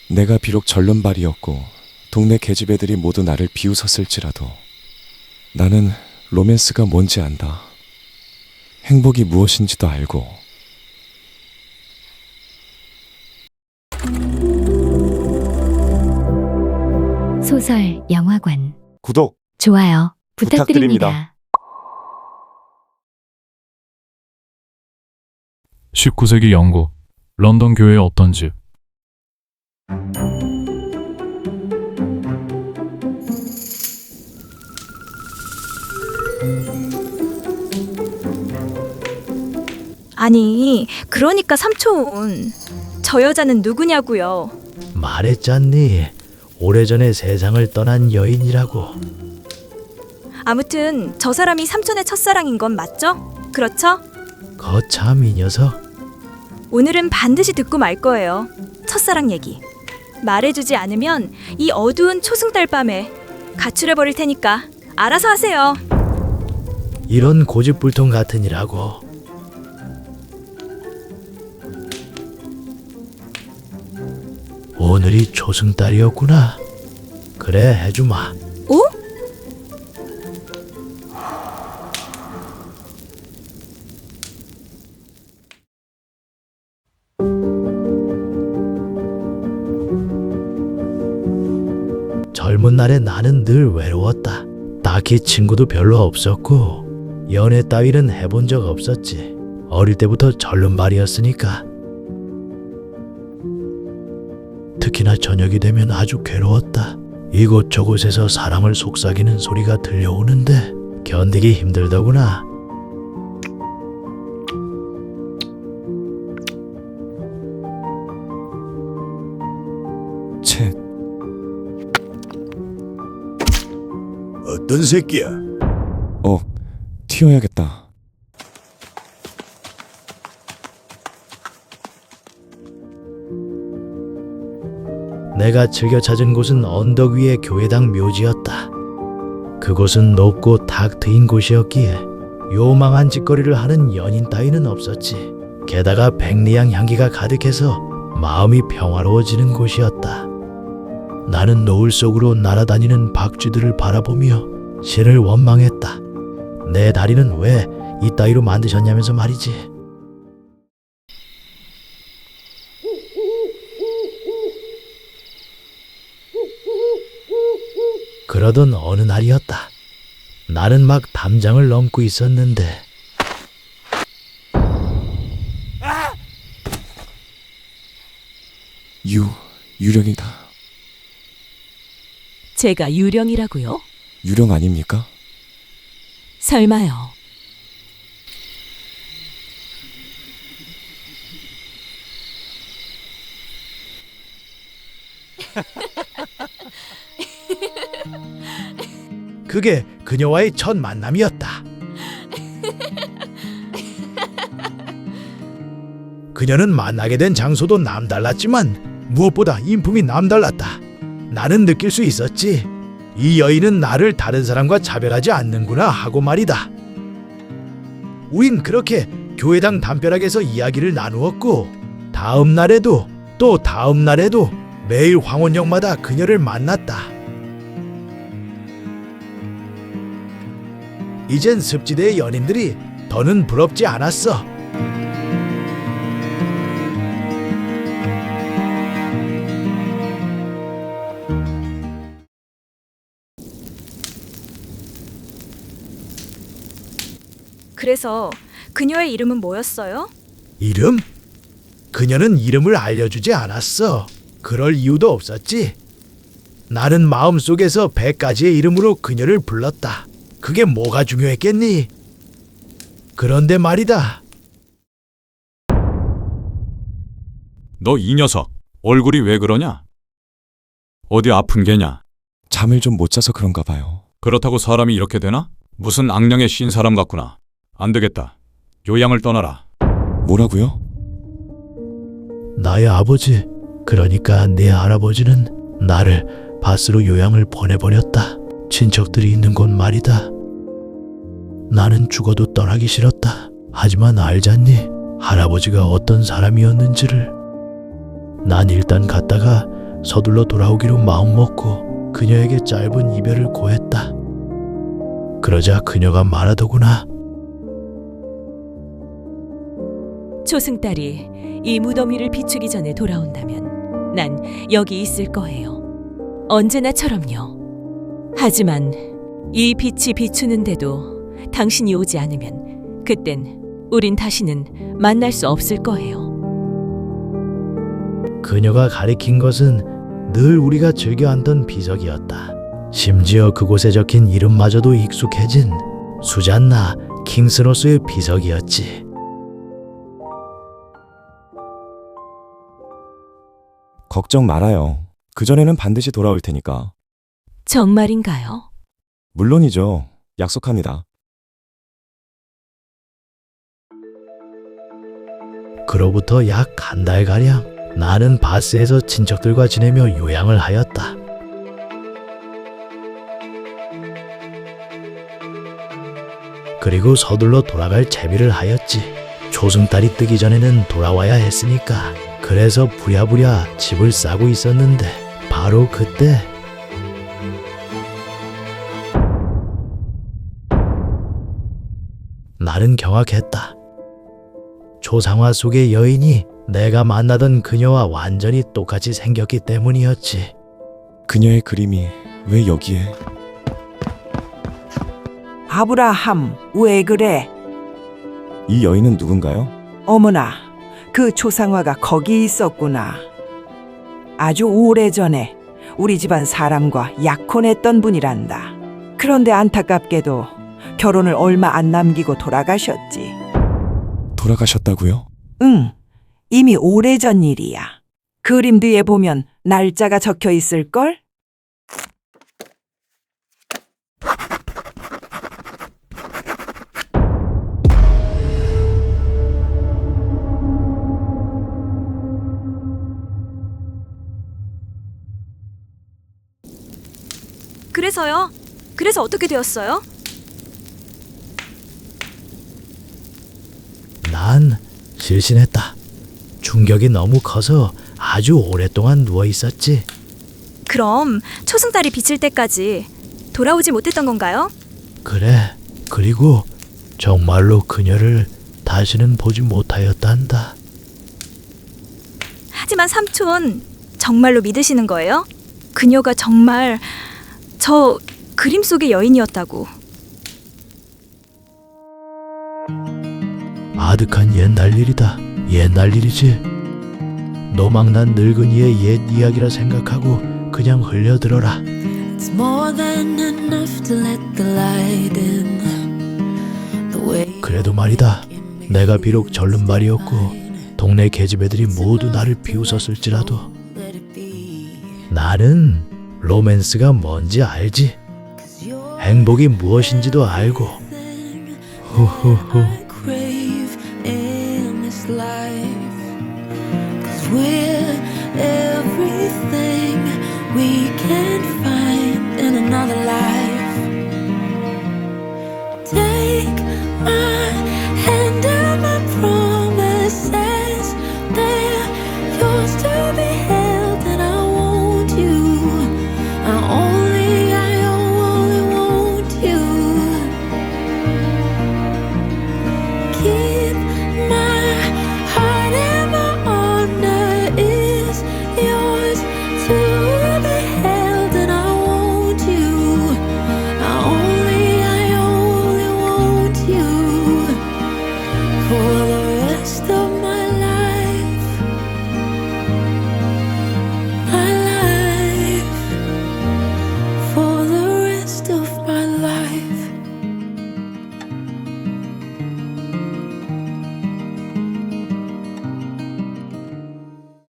내가 비록 절름발이었고 동네 계집애들이 모두 나를 비웃었을지라도 나는 로맨스가 뭔지 안다. 행복이 무엇인지도 알고. 소설 영화관 구독, 좋아요 부탁드립니다. 부탁드립니다. 19세기 영국 런던 교회의 어떤 집. 아니, 그러니까 삼촌, 저 여자는 누구냐고요? 말했잖니. 오래전에 세상을 떠난 여인이라고. 아무튼 저 사람이 삼촌의 첫사랑인 건 맞죠? 그렇죠? 거참 이 녀석. 오늘은 반드시 듣고 말 거예요. 첫사랑 얘기. 말해주지 않으면 이 어두운 초승달 밤에 가출해버릴 테니까 알아서 하세요. 이런 고집불통 같은 이라고. 오늘이 초승달이었구나. 그래, 해주마. 오? 젊은 날에 나는 늘 외로웠다. 딱히 친구도 별로 없었고 연애 따위는 해본 적 없었지. 어릴 때부터 절름발이었으니까. 특히나 저녁이 되면 아주 괴로웠다. 이곳저곳에서 사람을 속삭이는 소리가 들려오는데 견디기 힘들더구나. 채, 어떤 새끼야? 튀어야겠다. 내가 즐겨 찾은 곳은 언덕 위의 교회당 묘지였다. 그곳은 높고 탁 트인 곳이었기에 요망한 짓거리를 하는 연인 따위는 없었지. 게다가 백리향 향기가 가득해서 마음이 평화로워지는 곳이었다. 나는 노을 속으로 날아다니는 박쥐들을 바라보며 신을 원망했다. 내 다리는 왜 이따위로 만드셨냐면서 말이지. 그러던 어느 날이었다. 나는 막 담장을 넘고 있었는데 유령이다. 제가 유령이라고요? 유령 아닙니까? 설마요. 그게 그녀와의 첫 만남이었다. 그녀는 만나게 된 장소도 남달랐지만 무엇보다 인품이 남달랐다. 나는 느낄 수 있었지. 이 여인은 나를 다른 사람과 차별하지 않는구나 하고 말이다. 우린 그렇게 교회당 담벼락에서 이야기를 나누었고 다음 날에도 또 다음 날에도 매일 황혼역마다 그녀를 만났다. 이젠 습지대의 연인들이 더는 부럽지 않았어. 그래서 그녀의 이름은 뭐였어요? 이름? 그녀는 이름을 알려주지 않았어. 그럴 이유도 없었지. 나는 마음속에서 100가지의 이름으로 그녀를 불렀다. 그게 뭐가 중요했겠니? 그런데 말이다. 너 이 녀석, 얼굴이 왜 그러냐? 어디 아픈 게냐? 잠을 좀 못 자서 그런가 봐요. 그렇다고 사람이 이렇게 되나? 무슨 악령에 씌인 사람 같구나. 안 되겠다. 요양을 떠나라. 뭐라고요? 나의 아버지, 그러니까 내 할아버지는 나를 밭으로 요양을 보내버렸다. 친척들이 있는 곳 말이다. 나는 죽어도 떠나기 싫었다. 하지만 알잖니? 할아버지가 어떤 사람이었는지를. 난 일단 갔다가 서둘러 돌아오기로 마음먹고 그녀에게 짧은 이별을 고했다. 그러자 그녀가 말하더구나. 초승달이 이 무더미를 비추기 전에 돌아온다면 난 여기 있을 거예요. 언제나처럼요. 하지만 이 빛이 비추는데도 당신이 오지 않으면 그땐 우린 다시는 만날 수 없을 거예요. 그녀가 가리킨 것은 늘 우리가 즐겨 앉던 비석이었다. 심지어 그곳에 적힌 이름마저도 익숙해진 수잔나 킹스노스의 비석이었지. 걱정 말아요. 그전에는 반드시 돌아올 테니까. 정말인가요? 물론이죠. 약속합니다. 그로부터 약 한 달가량 나는 바스에서 친척들과 지내며 요양을 하였다. 그리고 서둘러 돌아갈 채비를 하였지. 초승달이 뜨기 전에는 돌아와야 했으니까. 그래서 부랴부랴 집을 싸고 있었는데 바로 그때 나는 경악했다. 초상화 속의 여인이 내가 만나던 그녀와 완전히 똑같이 생겼기 때문이었지. 그녀의 그림이 왜 여기에? 아브라함, 왜 그래? 이 여인은 누군가요? 어머나, 그 초상화가 거기 있었구나. 아주 오래전에 우리 집안 사람과 약혼했던 분이란다. 그런데 안타깝게도 결혼을 얼마 안 남기고 돌아가셨지. 돌아가셨다고요? 응, 이미 오래전 일이야. 그림 뒤에 보면 날짜가 적혀 있을걸? 그래서요? 그래서 어떻게 되었어요? 난 실신했다. 충격이 너무 커서 아주 오랫동안 누워 있었지. 그럼 초승달이 비칠 때까지 돌아오지 못했던 건가요? 그래. 그리고 정말로 그녀를 다시는 보지 못하였단다. 하지만 삼촌, 정말로 믿으시는 거예요? 그녀가 정말 저 그림 속의 여인이었다고. 아득한 옛날 일이다. 옛날 일이지. 노망난 늙은이의 옛 이야기라 생각하고 그냥 흘려들어라. It's more than enough to let the light in. The way 그래도 말이다. 내가 비록 절름발이었고 동네 계집애들이 모두 나를 비웃었을지라도 let it be. 나는 로맨스가 뭔지 알지. 행복이 무엇인지도 알고. 후후후. I crave in this life. 'Cause we're everything we can find in another life.